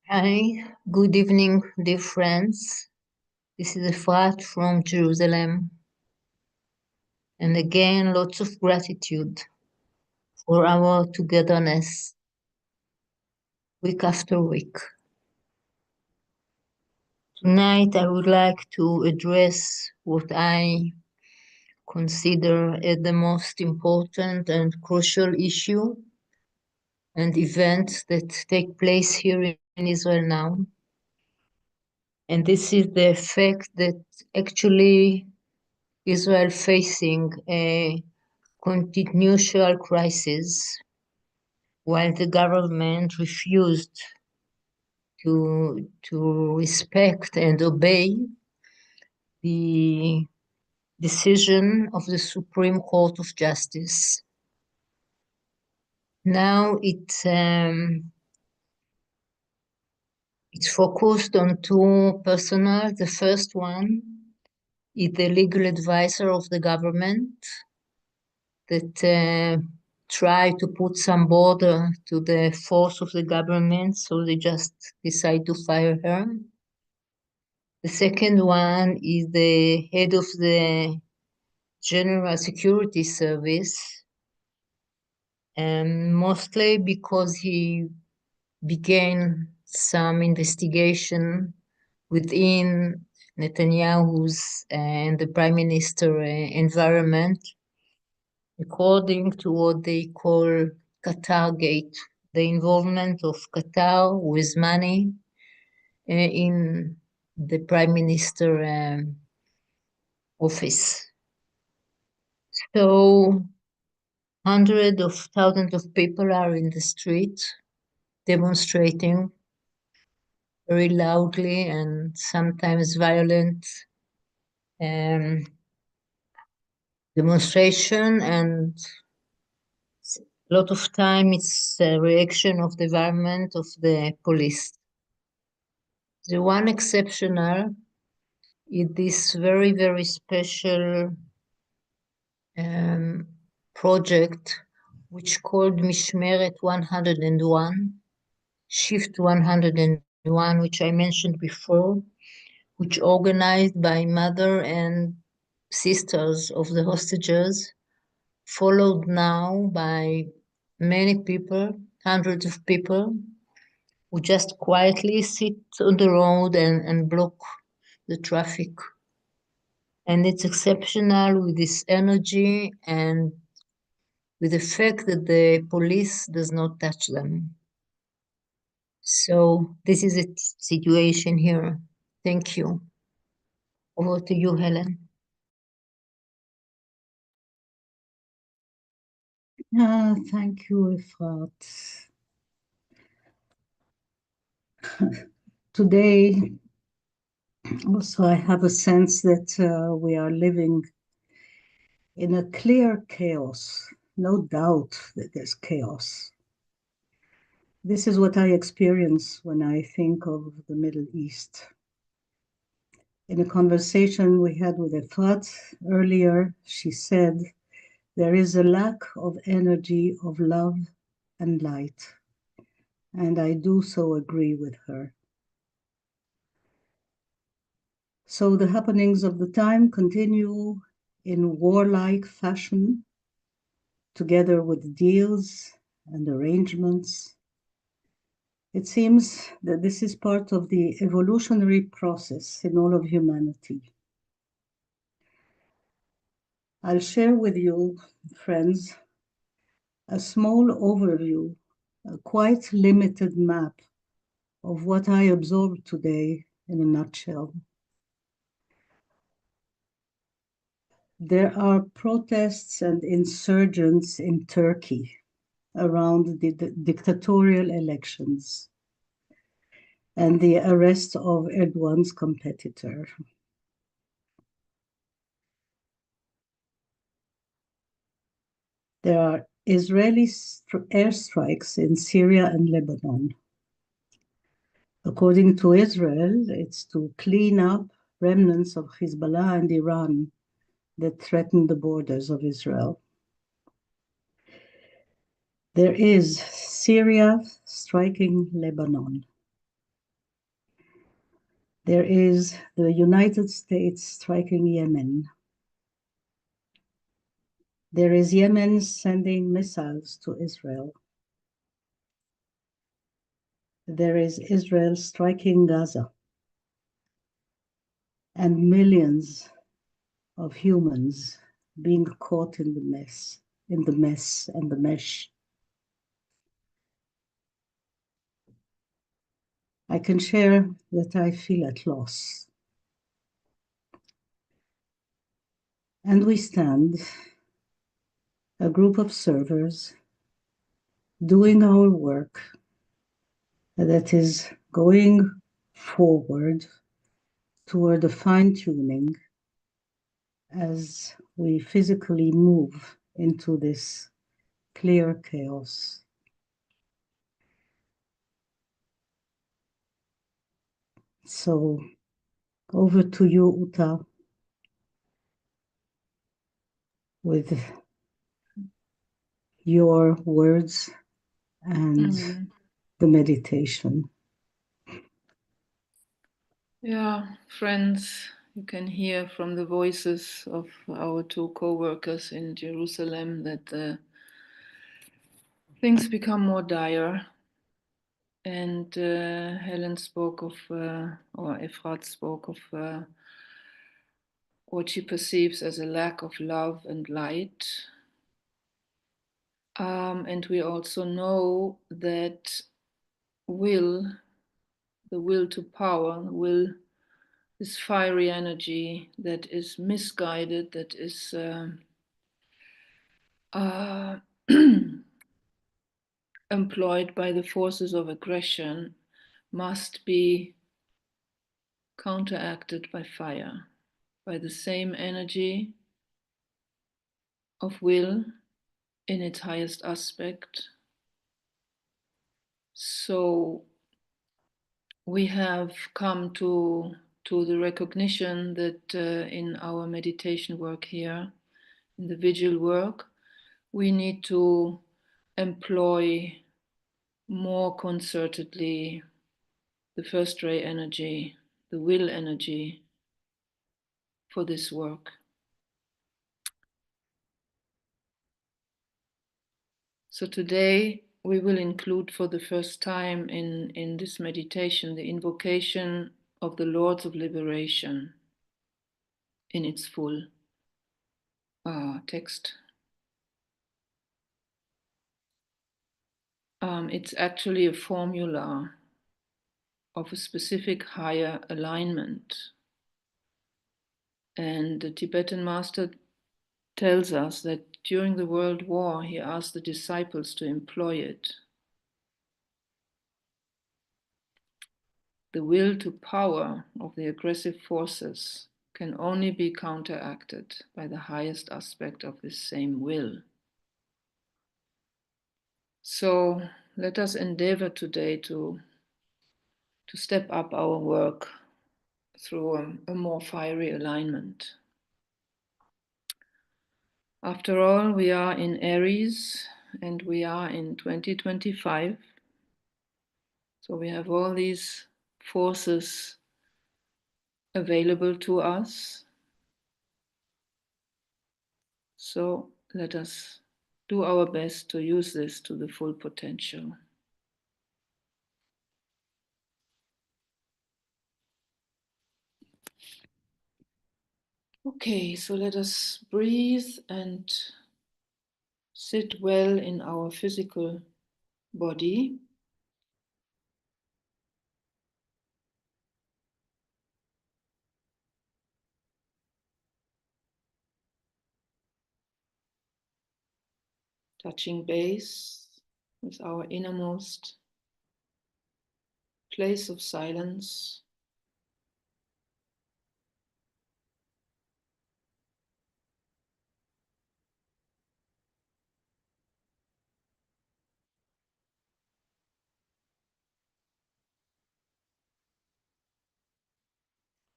Hi, good evening, dear friends. This is Efrat from Jerusalem. And again, lots of gratitude for our togetherness week after week. Tonight, I would like to address what I consider as the most important and crucial issue and events that take place here in Israel now. And this is the fact that actually Israel facing a continual crisis while the government refused to respect and obey the decision of the Supreme Court of Justice. Now it's focused on two personnel. The first one is the legal advisor of the government that try to put some border to the force of the government, so they just decide to fire her. The second one is the head of the General Security Service, and mostly because he began some investigation within Netanyahu's and the Prime Minister environment, according to what they call Qatar Gate, the involvement of Qatar with money in the Prime Minister office. So hundreds of thousands of people are in the street demonstrating very loudly and sometimes violent demonstration, and a lot of time it's a reaction of the environment of the police. The one exceptional is this very, very special project which called Mishmeret 101, Shift 101, which I mentioned before, which organized by mother and sisters of the hostages, followed now by many people, hundreds of people, who just quietly sit on the road and block the traffic. And it's exceptional with this energy and with the fact that the police does not touch them. So this is a situation here. Thank you. Over to you, Helen. Thank you, Efrat. Today, also, I have a sense that we are living in a clear chaos. No doubt that there's chaos. This is what I experience when I think of the Middle East. In a conversation we had with Efrat earlier, she said, there is a lack of energy, of love and light. And I do so agree with her. So the happenings of the time continue in warlike fashion, together with deals and arrangements. It seems that this is part of the evolutionary process in all of humanity. I'll share with you, friends, a small overview, a quite limited map of what I absorbed today in a nutshell. There are protests and insurgents in Turkey around the dictatorial elections and the arrest of Erdogan's competitor. There are Israeli airstrikes in Syria and Lebanon. According to Israel, it's to clean up remnants of Hezbollah and Iran that threaten the borders of Israel. There is Syria striking Lebanon. There is the United States striking Yemen. There is Yemen sending missiles to Israel. There is Israel striking Gaza. And millions of humans being caught in the mess and the mesh. I can share that I feel at loss. And we stand, a group of servers, doing our work that is going forward toward a fine-tuning as we physically move into this clear chaos. So over to you, Uta, with your words and the meditation. Yeah, friends, you can hear from the voices of our two co-workers in Jerusalem that things become more dire. And Helen spoke of, or Efrat spoke of what she perceives as a lack of love and light. And we also know that will, the will to power, will, this fiery energy that is misguided, that is employed by the forces of aggression, must be counteracted by fire, by the same energy of will in its highest aspect. So we have come to the recognition that in our meditation work here, in the Vigil work, we need to employ more concertedly the first ray energy, the will energy for this work. So today we will include for the first time in this meditation the invocation of the Lords of Liberation in its full text. It's actually a formula of a specific higher alignment. And the Tibetan master tells us that during the World War, he asked the disciples to employ it. The will to power of the aggressive forces can only be counteracted by the highest aspect of this same will. So let us endeavor today to step up our work through a more fiery alignment. After all, we are in Aries and we are in 2025. So we have all these forces available to us. So let us do our best to use this to the full potential. Okay, so let us breathe and sit well in our physical body. Touching base with our innermost place of silence.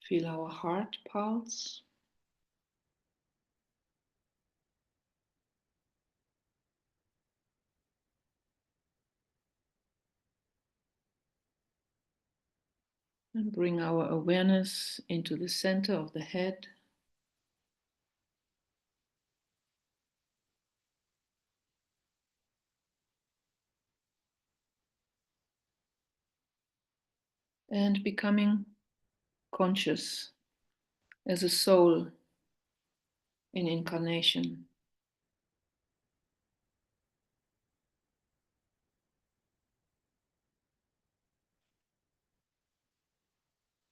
Feel our heart pulse. And bring our awareness into the center of the head. And becoming conscious as a soul in incarnation.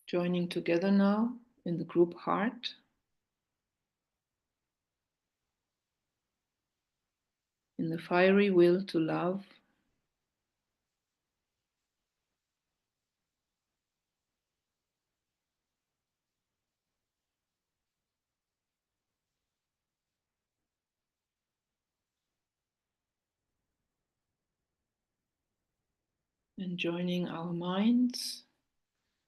Joining together now in the group heart. In the fiery will to love. And joining our minds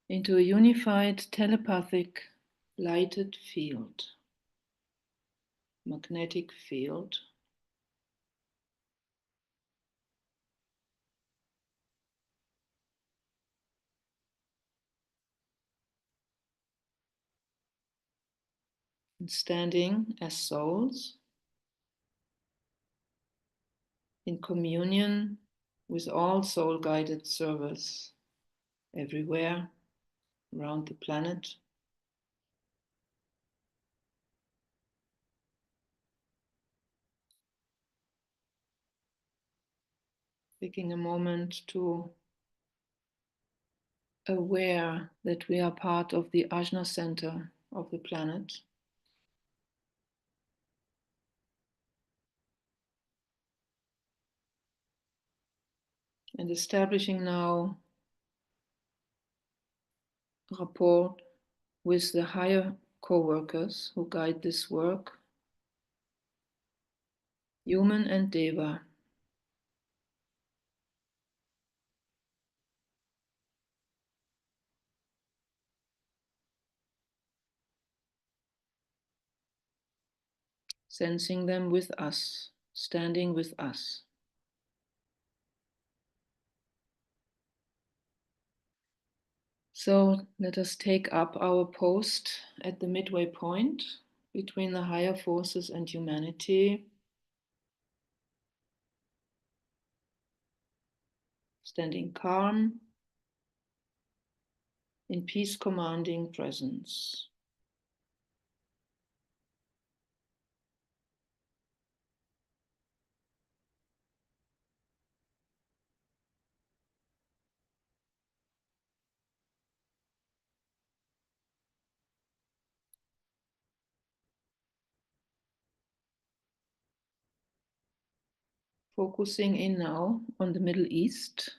into a unified telepathic lighted field, magnetic field. And standing as souls in communion with all soul guided servers everywhere around the planet. Taking a moment to aware that we are part of the Ajna center of the planet. And establishing now rapport with the higher co-workers who guide this work, human and Deva. Sensing them with us, standing with us. So let us take up our post at the midway point between the higher forces and humanity, standing calm, in peace commanding presence. Focusing in now on the Middle East,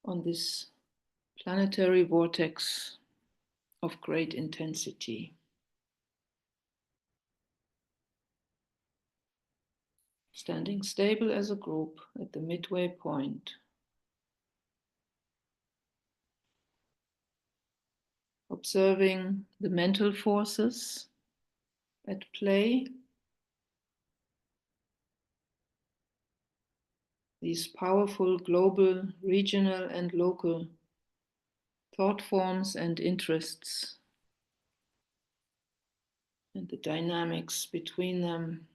on this planetary vortex of great intensity. Standing stable as a group at the midway point. Observing the mental forces at play, these powerful global, regional, and local thought forms and interests, and the dynamics between them.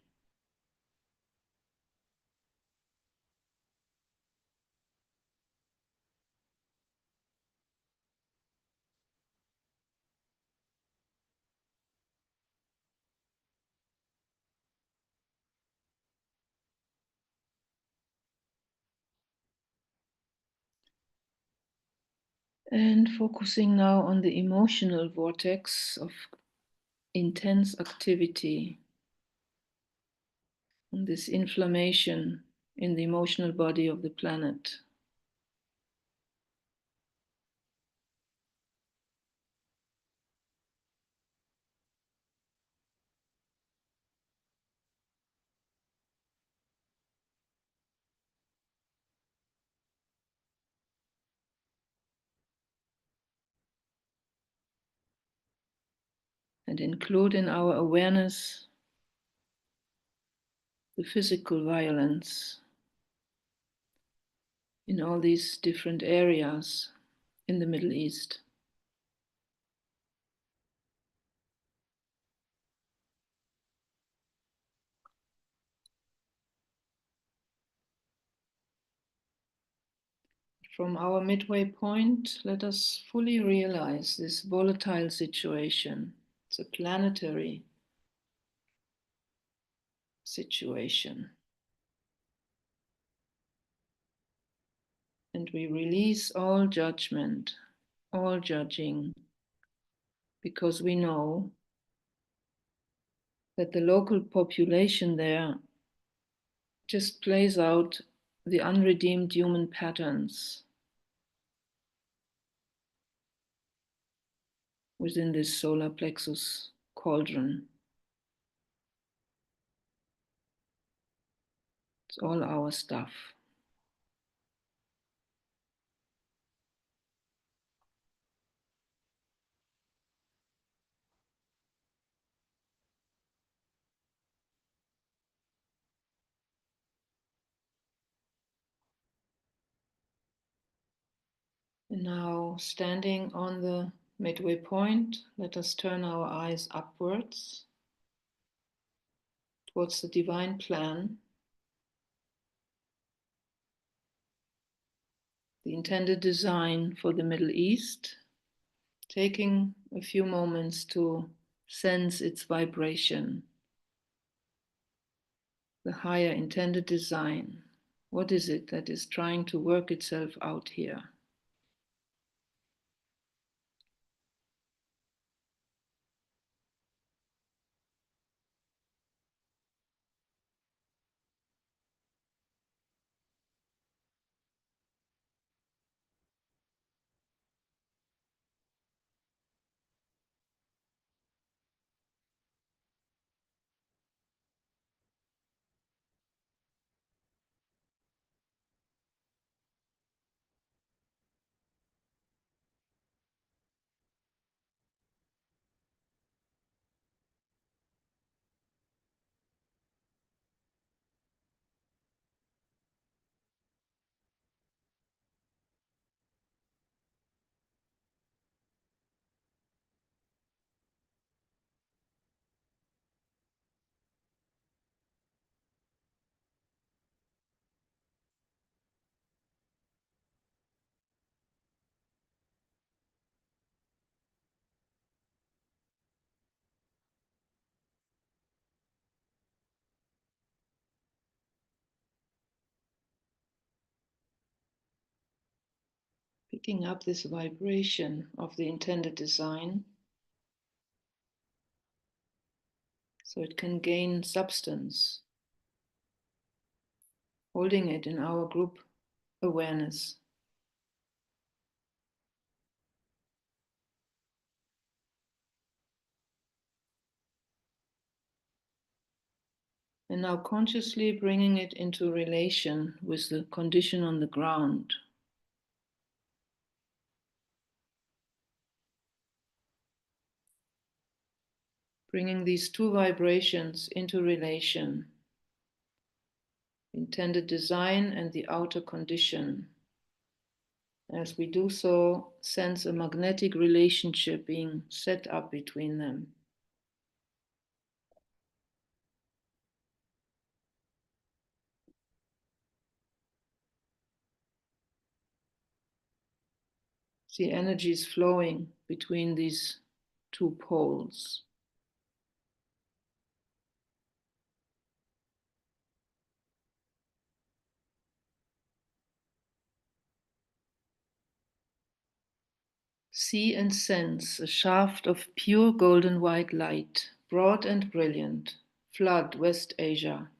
And focusing now on the emotional vortex of intense activity, on this inflammation in the emotional body of the planet. And include in our awareness the physical violence in all these different areas in the Middle East. From our midway point, let us fully realize this volatile situation. It's a planetary situation. And we release all judgment, all judging, because we know that the local population there just plays out the unredeemed human patterns within this solar plexus cauldron. It's all our stuff. And now, standing on the midway point, let us turn our eyes upwards towards the divine plan, the intended design for the Middle East, taking a few moments to sense its vibration, the higher intended design. What is it that is trying to work itself out here? Picking up this vibration of the intended design so it can gain substance, holding it in our group awareness. And now consciously bringing it into relation with the condition on the ground. Bringing these two vibrations into relation, intended design and the outer condition. As we do so, sense a magnetic relationship being set up between them. See energies flowing between these two poles. See and sense a shaft of pure golden white light, broad and brilliant, flood West Asia.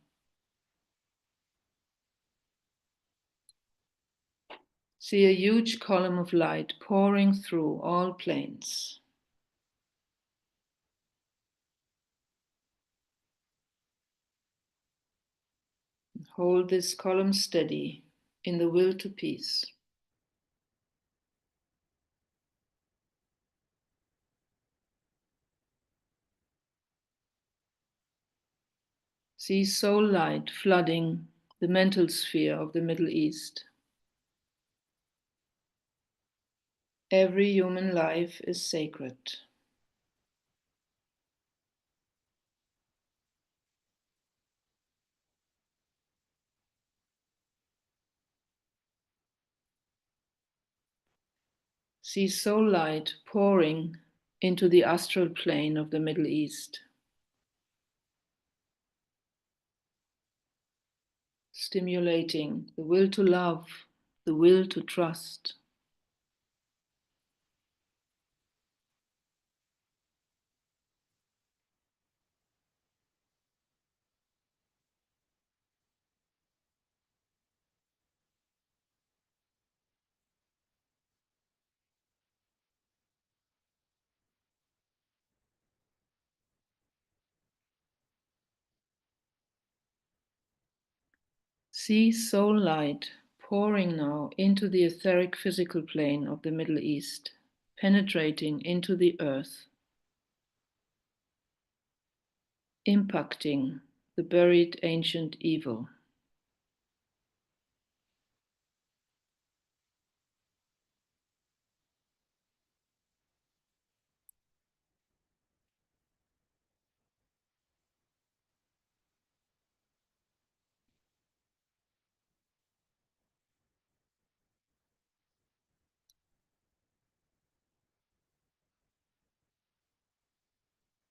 See a huge column of light pouring through all planes. Hold this column steady in the will to peace. See soul light flooding the mental sphere of the Middle East. Every human life is sacred. See soul light pouring into the astral plane of the Middle East, stimulating the will to love, the will to trust. See soul light pouring now into the etheric physical plane of the Middle East, penetrating into the earth, impacting the buried ancient evil.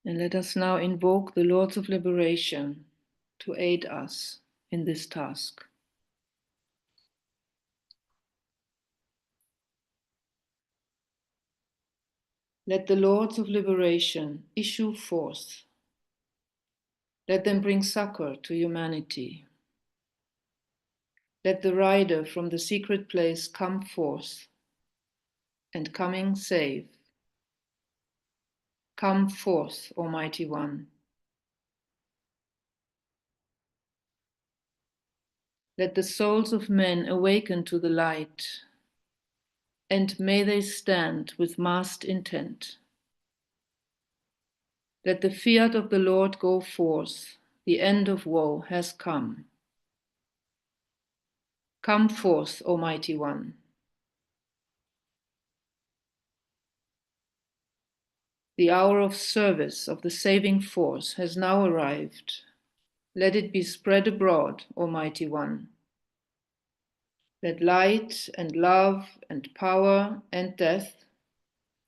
And let us now invoke the Lords of Liberation to aid us in this task. Let the Lords of Liberation issue forth. Let them bring succor to humanity. Let the rider from the secret place come forth, and coming save. Come forth, Almighty One. Let the souls of men awaken to the light, and may they stand with massed intent. Let the fiat of the Lord go forth, the end of woe has come. Come forth, Almighty One. The hour of service of the saving force has now arrived. Let it be spread abroad, Almighty One. Let light and love and power and death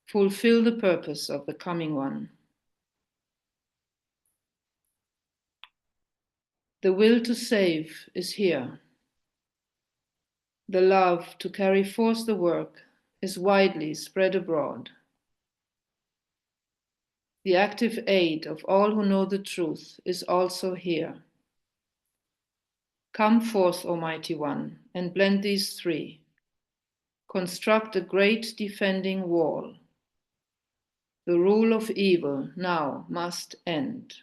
fulfill the purpose of the coming one. The will to save is here. The love to carry forth the work is widely spread abroad. The active aid of all who know the truth is also here. Come forth, Almighty One, and blend these three. Construct a great defending wall. The rule of evil now must end.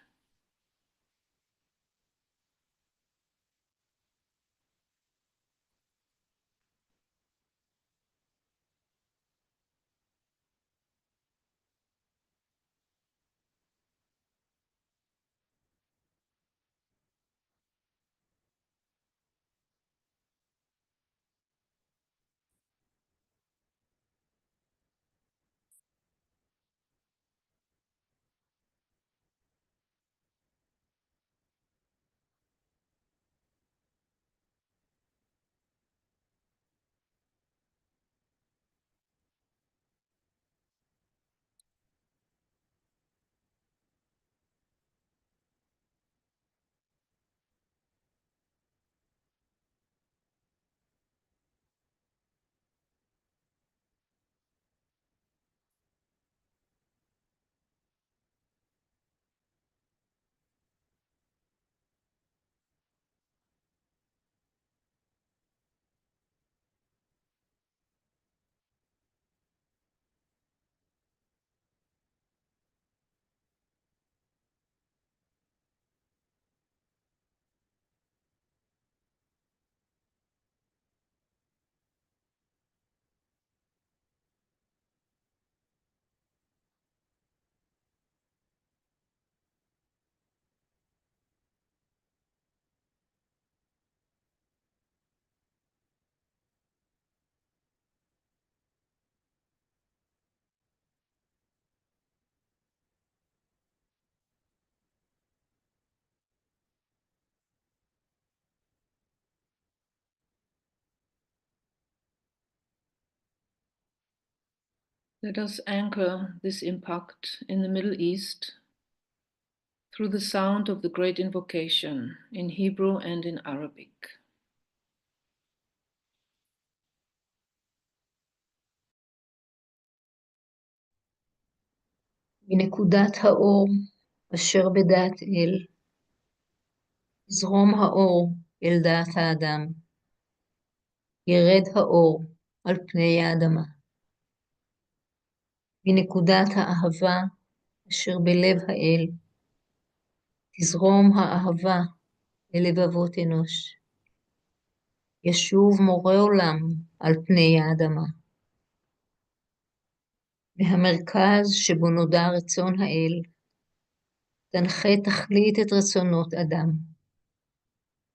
Let us anchor this impact in the Middle East through the sound of the great invocation in Hebrew and in Arabic. מנקודת האור אשר בדעת אל, יזרום האור אל דעת האדם, ירד האור על פני האדמה. מנקודת האהבה אשר בלב האל, תזרום האהבה אל לבבות אנוש. ישוב מורה עולם על פני האדמה. מהמרכז שבו נודע רצון האל, תנחה תכלית את רצונות אדם.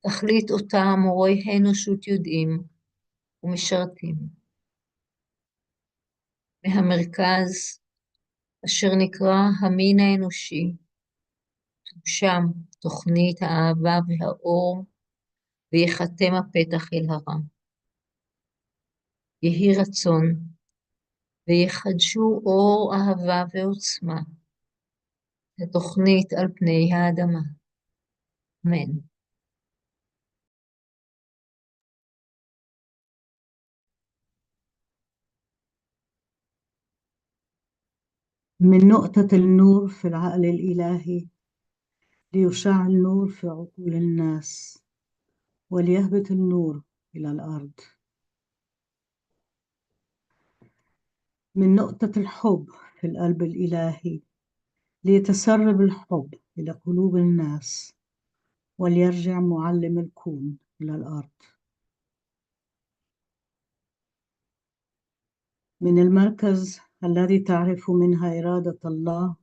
תכלית אותה מורי האנושות יודעים ומשרתים. מהמרכז אשר נקרא המין האנושי, תושם תוכנית האהבה והאור, ויחתם הפתח אל הרע. יהי רצון, ויחדשו אור אהבה ועוצמה, התוכנית על פני האדמה. אמן. من نقطة النور في العقل الإلهي ليشع النور في عقول الناس وليهبط النور إلى الأرض. من نقطة الحب في القلب الإلهي ليتسرب الحب إلى قلوب الناس وليرجع معلم الكون إلى الأرض. من المركز الذي تعرف منها إرادة الله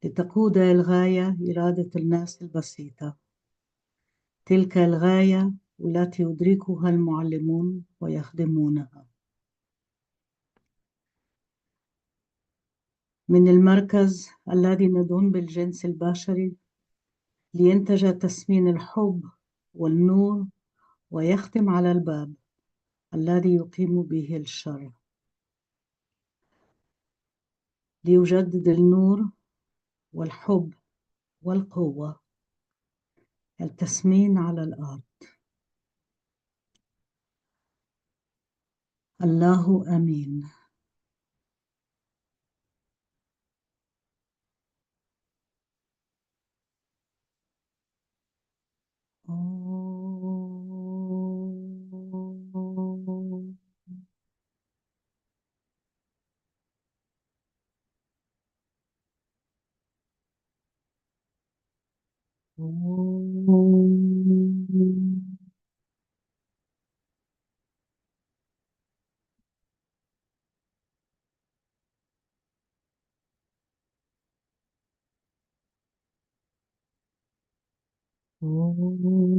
لتقود الغاية إرادة الناس البسيطة، تلك الغاية التي يدركها المعلمون ويخدمونها. من المركز الذي ندون بالجنس البشري لينتج تسمين الحب والنور ويختم على الباب الذي يقيم به الشر، ليجدد النور والحب والقوة، التسمين على الأرض. الله أمين. Oh.